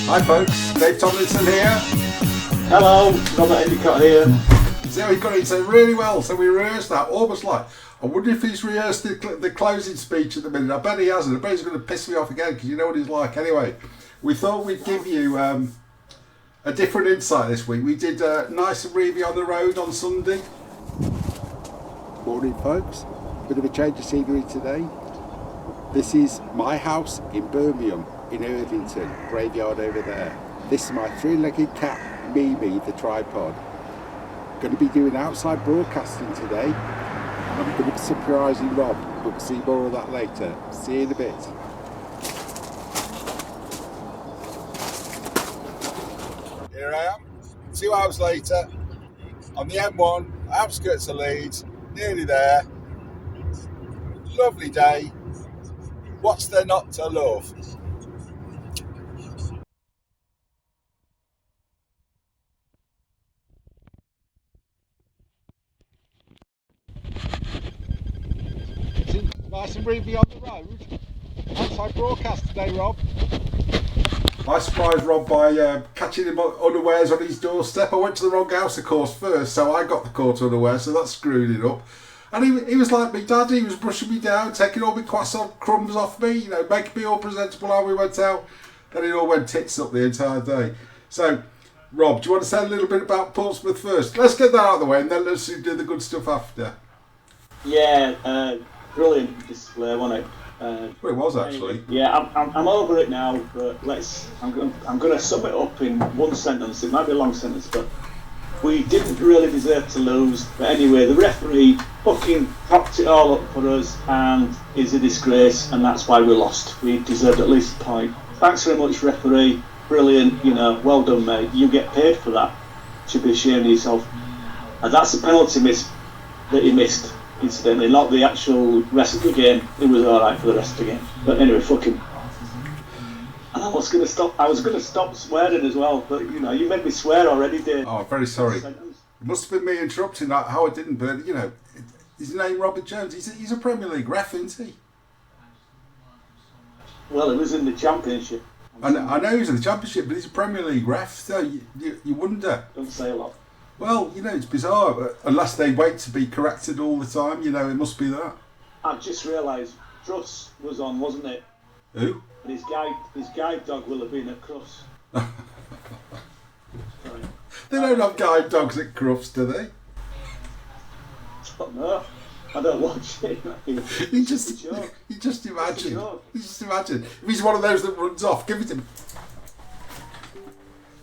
Hi folks, Dave Tomlinson here. Hello, Robert Endicott here. So he got it so really well, so we rehearsed that, almost like, I wonder if he's rehearsed the closing speech at the minute. I bet he hasn't. I bet he's going to piss me off again, because you know what he's like. Anyway, we thought we'd give you a different insight this week. We did nice and Revie on the road on Sunday. Morning folks, bit of a change of scenery today. This is my house in Birmingham, in Irvington, graveyard over there. This is my three-legged cat, Mimi, the tripod. Going to be doing outside broadcasting today. I'm going to be surprising Rob, but we'll see more of that later. See you in a bit. Here I am, 2 hours later, on the M1, outskirts of Leeds, nearly there. Lovely day. What's there not to love? Nice and Revie on the road. Outside broadcast today, Rob. I surprised Rob by catching him unawares on his doorstep. I went to the wrong house, of course, first, so I got the caught unaware, so that screwed it up. And he was like me, Dad. He was brushing me down, taking all my croissant crumbs off me, you know, making me all presentable how we went out. Then it all went tits up the entire day. So, Rob, do you want to say a little bit about Portsmouth first? Let's get that out of the way, and then let's do the good stuff after. Yeah, brilliant display, wasn't it? Well, it was actually. Yeah, I'm over it now, but I'm going to sum it up in one sentence. It might be a long sentence, but we didn't really deserve to lose. But anyway, the referee fucking propped it all up for us, and is a disgrace, and that's why we lost. We deserved at least a point. Thanks very much, referee. Brilliant, you know, well done, mate. You get paid for that. Should be ashamed of yourself. And that's a penalty miss that he missed. Incidentally, not the actual rest of the game. It was alright for the rest of the game. But anyway, fuck him. And I was going to stop swearing as well, but you know, you made me swear already, Dave. Oh, very sorry. It must have been me interrupting that, how I didn't, but you know, his name Robert Jones. He's a Premier League ref, isn't he? Well, he was in the Championship. I know he's in the Championship, but he's a Premier League ref, so you wonder. Don't say a lot. Well, you know, it's bizarre, unless they wait to be corrected all the time, you know, it must be that. I've just realised Truss was on, wasn't it? Who? And his guide dog will have been at Crufts. They don't have guide dogs at Crufts, do they? No, I don't watch it. You just imagine. If he's one of those that runs off, give it to him.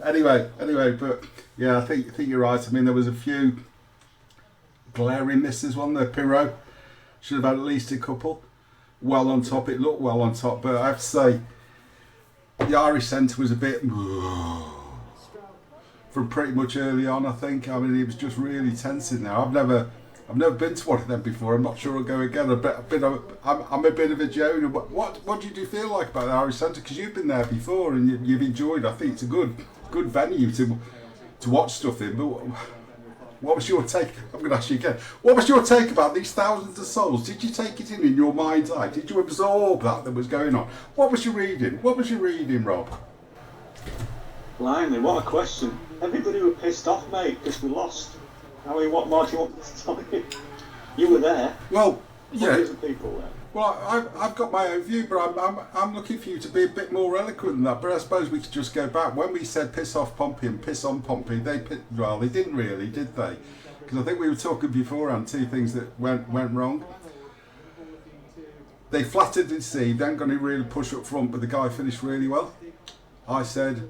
Anyway, but yeah, I think you're right. I mean, there was a few glaring misses, wasn't there? Pirro should have had at least a couple. Well on top, it looked well on top, but I have to say the Irish centre was a bit from pretty much early on. I think. I mean, he was just really tensing now. I've never been to one of them before. I'm not sure I'll go again. I'm a bit of a Jonah. What did you feel like about the Irish centre? Because you've been there before and you've enjoyed. I think it's a good venue to watch stuff in. But what was your take? I'm going to ask you again. What was your take about these thousands of souls? Did you take it in your mind's eye? Did you absorb that was going on? What was you reading? Rob? Blimey, what a question. Everybody were pissed off, mate, because we lost. I mean, what more do you want to tell me? You were there. Well, yeah. Hundreds of people there. Well, I've got my own view, but I'm looking for you to be a bit more eloquent than that. But I suppose we could just go back. When we said piss off Pompey and piss on Pompey, they didn't really, did they? Because I think we were talking beforehand, two things that went wrong. They flattered and deceived, they ain't going to really push up front, but the guy finished really well. I said,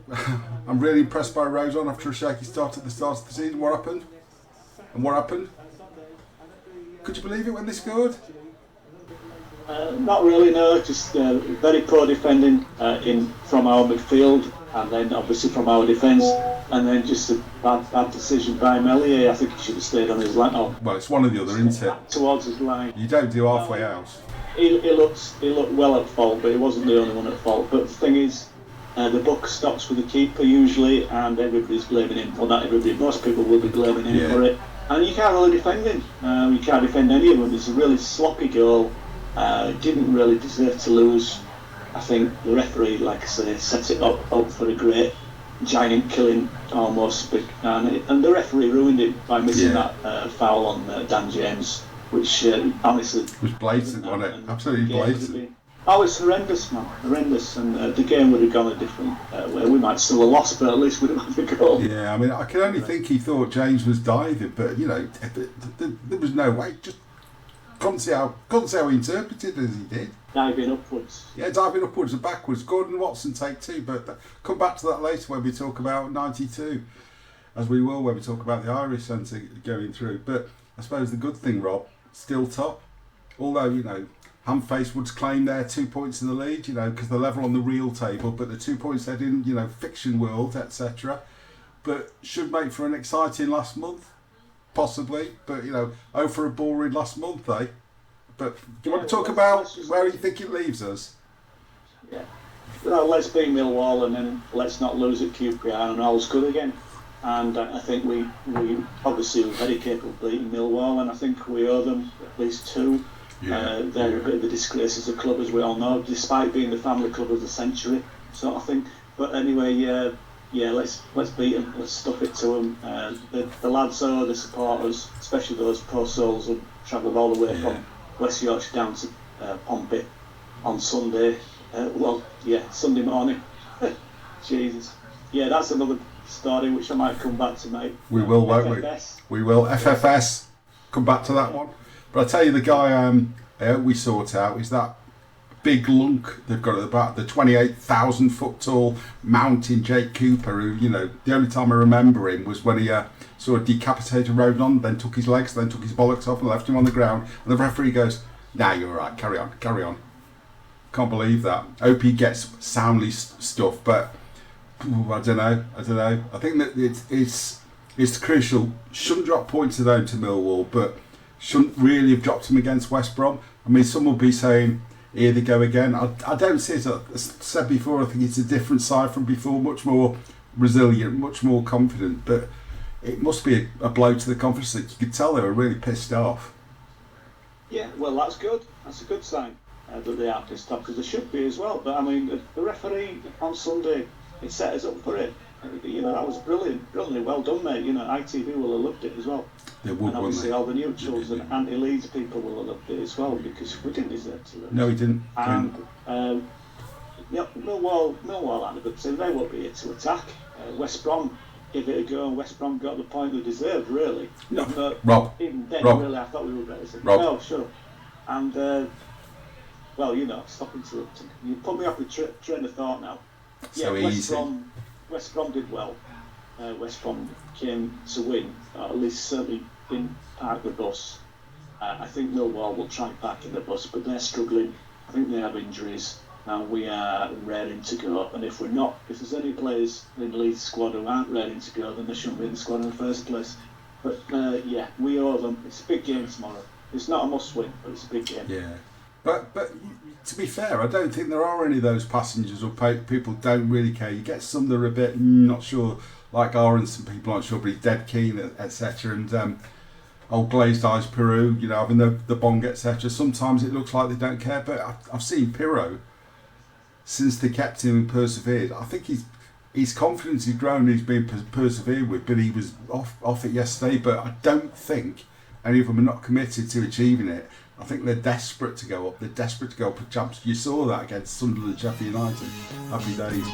I'm really impressed by Rosen after a shaky start at the start of the season. What happened? And what happened? Could you believe it when they scored? Not really, no. Just very poor defending from our midfield, and then obviously from our defence, and then just a bad decision by Melier. I think he should have stayed on his line. Oh, well, it's one or the other, isn't it? Towards his line. You don't do halfway out. He looked well at fault, but he wasn't the only one at fault. But the thing is, the buck stops with the keeper usually, and everybody's blaming him. Well, not everybody, most people will be blaming him for it. And you can't really defend him. You can't defend any of them. It's a really sloppy goal. Didn't really deserve to lose. I think the referee, like I say, set it up for a great giant killing almost, and the referee ruined it by missing that foul on Dan James, which honestly was blatant, wasn't it? Absolutely blatant. Oh, it's horrendous, man, horrendous, and the game would have gone a different way. We might still have lost, but at least we'd have had the goal. Yeah, I mean, I can only think he thought James was diving, but you know, there was no way. Just couldn't see how he interpreted it as he did. Diving upwards. Yeah, diving upwards and backwards. Gordon Watson take 2, but come back to that later when we talk about 92, as we will when we talk about the Irish centre going through. But I suppose the good thing, Rob, still top. Although, you know, Hamface would claim their 2 points in the lead, you know, because they're level on the real table, but the 2 points they're in, you know, fiction world, etc. But should make for an exciting last month, possibly. But, you know, for a boring last month, eh? But do you want to talk about where you think it leaves us? Yeah. Well, let's beat Millwall and then let's not lose at QPR and all's good again. And I think we obviously were very capable of beating Millwall, and I think we owe them at least 2. Yeah. They're a bit of a disgrace as a club, as we all know, despite being the family club of the century, sort of thing. But anyway, let's beat them, let's stuff it to them. The lads owe the supporters, especially those poor souls who travelled all the way from West Yorkshire down to Pompey on Sunday. Sunday morning. Jesus. Yeah, that's another story which I might come back to, mate. We will, won't we? We will. FFS. Come back to that one. But I tell you, the guy we sort out is that big lunk they've got at the back, the 28,000 foot tall mountain Jake Cooper, who, you know, the only time I remember him was when he sort of decapitated Rodon, then took his legs, then took his bollocks off and left him on the ground. And the referee goes, "Nah, you're all right, carry on. Can't believe that. Hope he gets soundly stuff, but I don't know. I think that it's crucial. Shouldn't drop points at home to Millwall, but shouldn't really have dropped him against West Brom. I mean, some will be saying, here they go again. I don't see it, as I said before, I think it's a different side from before, much more resilient, much more confident, but it must be a blow to the confidence that you could tell they were really pissed off. Yeah, well, that's good. That's a good sign that they are pissed off, because they should be as well. But I mean, the referee on Sunday, it set us up for it. You know, that was brilliantly well done, mate. You know, ITV will have loved it as well. They would, and obviously wouldn't all the neutrals and anti-Leeds people will have loved it as well, because we didn't deserve to lose. No, we didn't. And Millwall had a good team. They won't be here to attack. West Brom give it a go, and West Brom got the point they deserved, really. No, Rob. Even then, Rob. really, I thought we were better. Rob. No, shut up. And well, you know, stop interrupting. You put me off the train of thought now. So yeah, easy. West Brom did well. West Brom came to win, or at least certainly didn't park the bus. I think Millwall will try parking the bus, but they're struggling. I think they have injuries, and we are raring to go. And if there's any players in the Leeds squad who aren't raring to go, then they shouldn't be in the squad in the first place. But we owe them. It's a big game tomorrow. It's not a must-win, but it's a big game. Yeah. But to be fair, I don't think there are any of those passengers or people don't really care. You get some that are a bit not sure, like Aaron, some people aren't sure, but he's dead keen, etc. And old glazed eyes Peru, you know, having the bong, etc. Sometimes it looks like they don't care, but I've seen Pirro since they kept him and persevered. I think his confidence has grown. He's been persevered with, but he was off it yesterday. But I don't think any of them are not committed to achieving it. I think they're desperate to go up. They're desperate to go up for champs. You saw that against Sunderland, Sheffield United. Happy days.